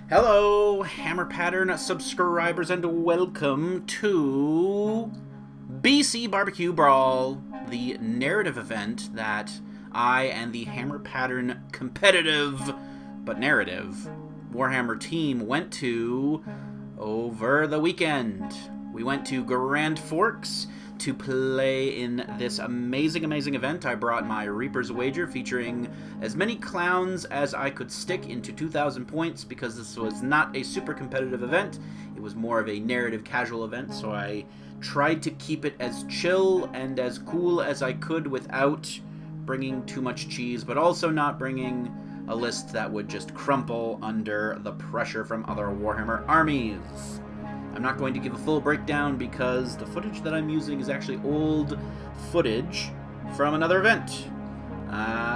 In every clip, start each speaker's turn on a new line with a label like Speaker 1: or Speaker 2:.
Speaker 1: Hello, Hammer Pattern subscribers, and welcome to BC BBQ Brawl, the narrative event that I and the Hammer Pattern competitive but narrative Warhammer team went to over the weekend. We went to Grand Forks to play in this amazing event. I brought my Reaper's Wager featuring as many clowns as I could stick into 2,000 points because this was not a super competitive event. It was more of a narrative casual event, so I tried to keep it as chill and as cool as I could without bringing too much cheese, but also not bringing a list that would just crumple under the pressure from other Warhammer armies. I'm not going to give a full breakdown because the footage that I'm using is actually old footage from another event.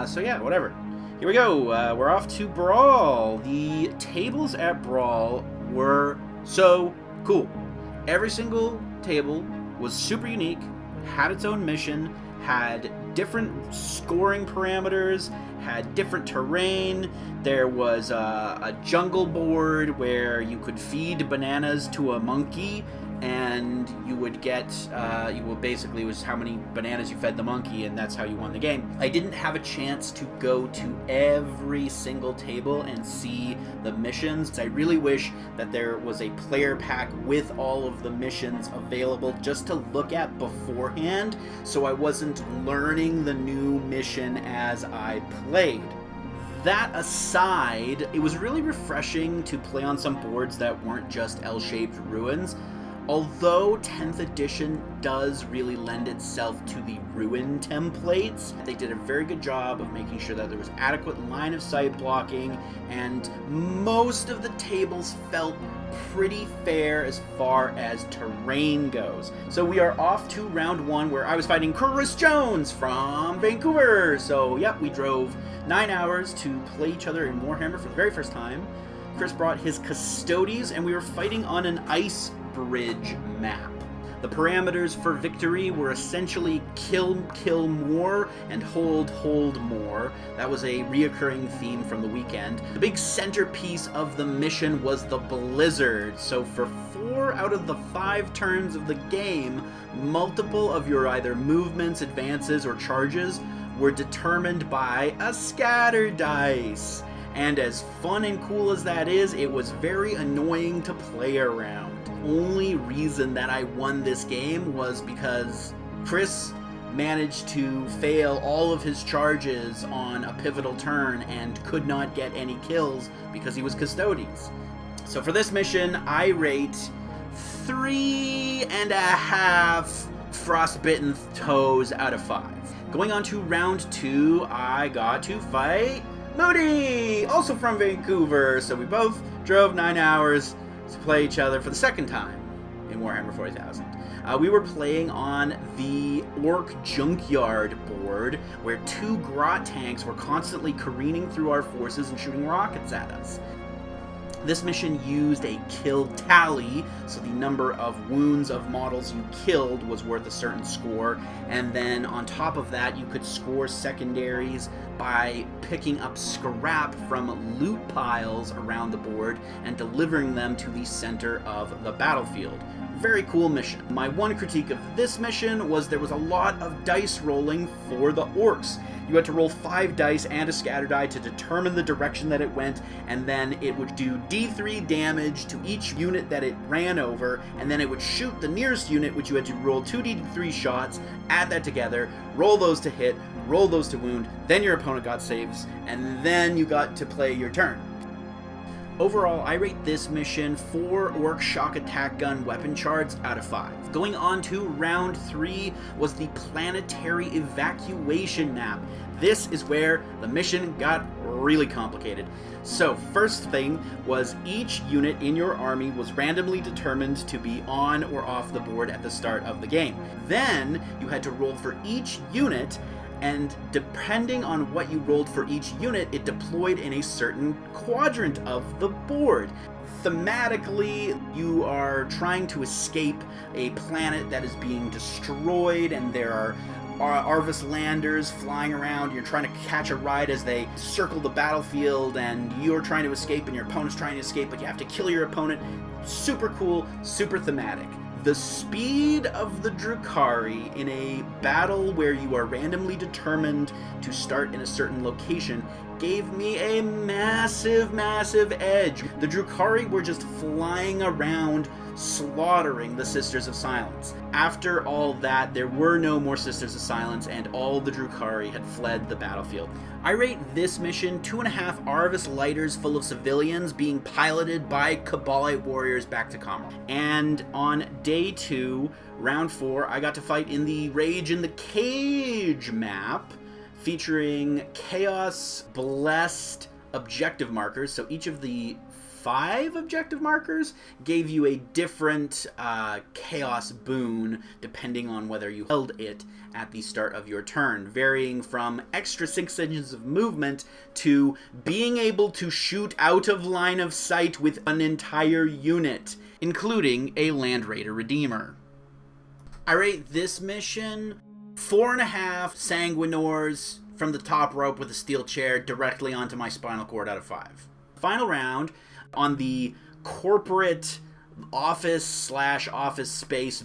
Speaker 1: So yeah, whatever. Here we go. We're off to Brawl. The tables at Brawl were so cool. Every single table was super unique, had its own mission, had different scoring parameters, had different terrain. There was a jungle board where you could feed bananas to a monkey, and you would get, basically it was how many bananas you fed the monkey, and that's how you won the game. I didn't have a chance to go to every single table and see the missions. I really wish that there was a player pack with all of the missions available just to look at beforehand, so I wasn't learning the new mission as I played. That aside, it was really refreshing to play on some boards that weren't just L-shaped ruins. Although 10th edition does really lend itself to the ruin templates, they did a very good job of making sure that there was adequate line of sight blocking, and most of the tables felt pretty fair as far as terrain goes. So we are off to round one, where I was fighting Chris Jones from Vancouver. So yep, we drove 9 hours to play each other in Warhammer for the very first time. Chris brought his Custodes, and we were fighting on an ice bridge map. The parameters for victory were essentially kill more and hold more. That was a reoccurring theme from the weekend. The big centerpiece of the mission was the blizzard. So for 4 out of the 5 turns of the game, multiple of your either movements, advances, or charges were determined by a scatter dice. And as fun and cool as that is, it was very annoying to play around. Only reason that I won this game was because Chris managed to fail all of his charges on a pivotal turn and could not get any kills because he was Custodes. So for this mission, I rate 3.5 frostbitten toes out of 5. Going on to round 2, I got to fight Moody, also from Vancouver. So we both drove 9 hours to play each other for the second time in Warhammer 40,000. We were playing on the Orc Junkyard board, where 2 Grot tanks were constantly careening through our forces and shooting rockets at us. This mission used a kill tally, so the number of wounds of models you killed was worth a certain score, and then on top of that you could score secondaries by picking up scrap from loot piles around the board and delivering them to the center of the battlefield. Very cool mission. My one critique of this mission was there was a lot of dice rolling for the orcs. You had to roll 5 dice and a scatter die to determine the direction that it went, and then it would do D3 damage to each unit that it ran over, and then it would shoot the nearest unit, which you had to roll 2d3 shots, add that together, roll those to hit, roll those to wound, then your opponent got saves, and then you got to play your turn. Overall, I rate this mission 4 Orc Shock Attack Gun weapon shards out of 5. Going on to round 3 was the Planetary Evacuation map. This is where the mission got really complicated. So, first thing was each unit in your army was randomly determined to be on or off the board at the start of the game. Then, you had to roll for each unit, and depending on what you rolled for each unit, it deployed in a certain quadrant of the board. Thematically, you are trying to escape a planet that is being destroyed, and there are Arvis landers flying around. You're trying to catch a ride as they circle the battlefield, and you're trying to escape, and your opponent's trying to escape, but you have to kill your opponent. Super cool, super thematic. The speed of the Drukhari in a battle where you are randomly determined to start in a certain location gave me a massive, massive edge. The Drukhari were just flying around, slaughtering the Sisters of Silence. After all that, there were no more Sisters of Silence, and all the Drukhari had fled the battlefield. I rate this mission 2.5 Arvis lighters full of civilians being piloted by Cabalite warriors back to Commerce. And on day 2, round 4, I got to fight in the Rage in the Cage map, featuring Chaos Blessed objective markers. So each of the 5 objective markers gave you a different chaos boon depending on whether you held it at the start of your turn, varying from extra 6 seconds of movement to being able to shoot out of line of sight with an entire unit, including a Land Raider Redeemer. I rate this mission 4.5 Sanguinors from the top rope with a steel chair directly onto my spinal cord out of 5. Final round, on the corporate office/office space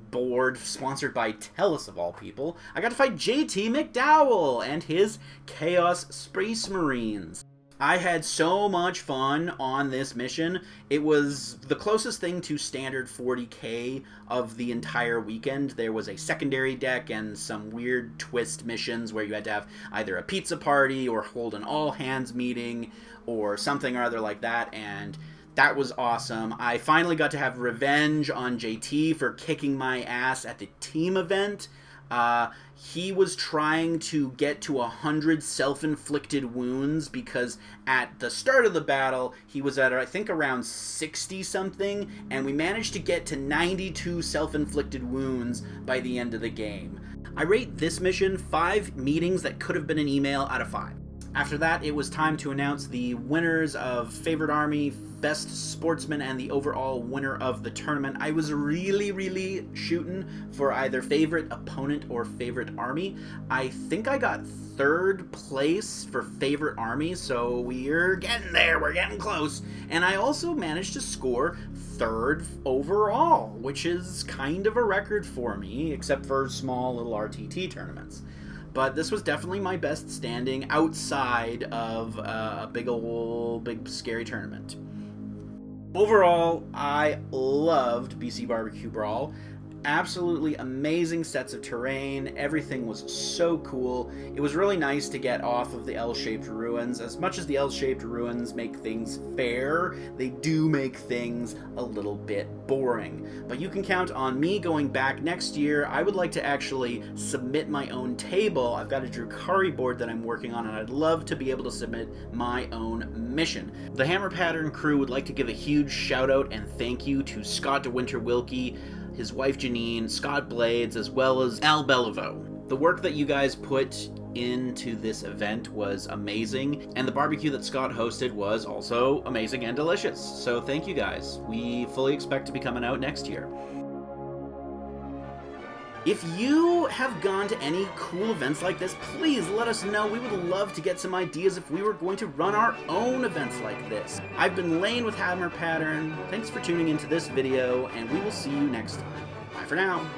Speaker 1: board sponsored by TELUS of all people, I got to fight JT McDowell and his Chaos Space Marines. I had so much fun on this mission. It was the closest thing to standard 40k of the entire weekend. There was a secondary deck and some weird twist missions where you had to have either a pizza party or hold an all-hands meeting or something or other like that, and that was awesome. I finally got to have revenge on JT for kicking my ass at the team event. He was trying to get to 100 self-inflicted wounds because at the start of the battle, he was at, I think, around 60-something, and we managed to get to 92 self-inflicted wounds by the end of the game. I rate this mission 5 meetings that could have been an email out of 5. After that, it was time to announce the winners of Favorite Army, Best Sportsman, and the overall winner of the tournament. I was really shooting for either Favorite Opponent or Favorite Army. I think I got 3rd place for Favorite Army, so we're getting there, we're getting close. And I also managed to score 3rd overall, which is kind of a record for me, except for small little RTT tournaments. But this was definitely my best standing outside of a big scary tournament. Overall, I loved BC BBQ Brawl. Absolutely amazing sets of terrain. Everything was so cool. It was really nice to get off of the L-shaped ruins. As much as the L-shaped ruins make things fair, they do make things a little bit boring. But you can count on me going back next year. I would like to actually submit my own table. I've got a Drukhari board that I'm working on, and I'd love to be able to submit my own mission. The Hammer Pattern crew would like to give a huge shout out and thank you to Scott de Winter Wilkie, his wife Janine, Scott Blades, as well as Al Beliveau. The work that you guys put into this event was amazing, and the barbecue that Scott hosted was also amazing and delicious. So thank you guys. We fully expect to be coming out next year. If you have gone to any cool events like this, please let us know. We would love to get some ideas if we were going to run our own events like this. I've been Lane with Hammer Pattern. Thanks for tuning into this video, and we will see you next time. Bye for now.